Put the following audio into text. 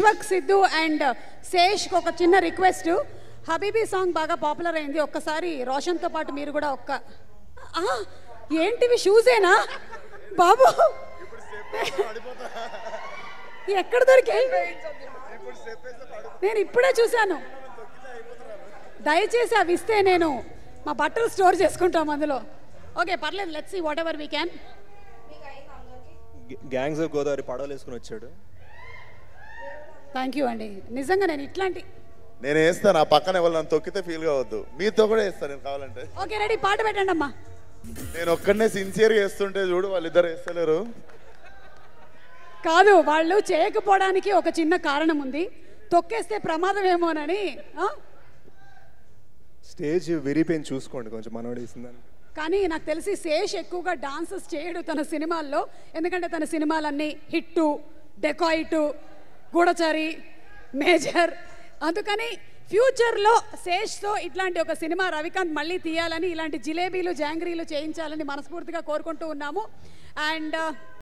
Deepak Siddhu and శేష్కి ఒక చిన్న request. Habibi song బాగా పాపులర్ అయింది, ఒక్కసారి రోషన్తో పాటు మీరు కూడా ఏంటివి షూజేనా బాబు? ఎక్కడ దొరికాయి? నేను ఇప్పుడే చూశాను. దయచేసి అవి ఇస్తే నేను మా బట్టలు స్టోర్ చేసుకుంటాం అందులో. ఓకే పర్లేదు, let's see whatever we can. Gangs of Godavari పడవలు వేసుకుని వచ్చాడు. థ్యాంక్ యూ అండి. నిజంగా నేను వేస్తాను, ఆ పక్కన ఎవరు నన్ను తొక్కితే ఫీల్ కావద్దు, మీతో కూడా వేస్తాను నేను కావాలంటే. ఓకే రెడీ, పాట పెట్టండి అమ్మా. నేను ఒక్కడనే సిన్సియర్గా వేస్తుంటే చూడు వాళ్ళిద్దరు వేస్తలేరు. కాదు, వాళ్ళు చేయకపోవడానికి ఒక చిన్న కారణం ఉంది, తొక్కేస్తే ప్రమాదం ఏమోనని. స్టేజ్ విరిపోయింది చూసుకోండి కొంచెం మనోడు వేసిందని. కానీ నాకు తెలిసి శేష్ ఎక్కువగా డాన్సెస్ చేయడు తన సినిమాల్లో, ఎందుకంటే తన సినిమాలన్నీ హిట్టు, డెకాయిటు, గూఢచారి, మేజర్. అందుకని ఫ్యూచర్లో శేష్తో ఇట్లాంటి ఒక సినిమా రవికాంత్ మళ్ళీ తీయాలని, ఇలాంటి జిలేబీలు జాంగ్రీలు చేయించాలని మనస్ఫూర్తిగా కోరుకుంటూ ఉన్నాము. అండ్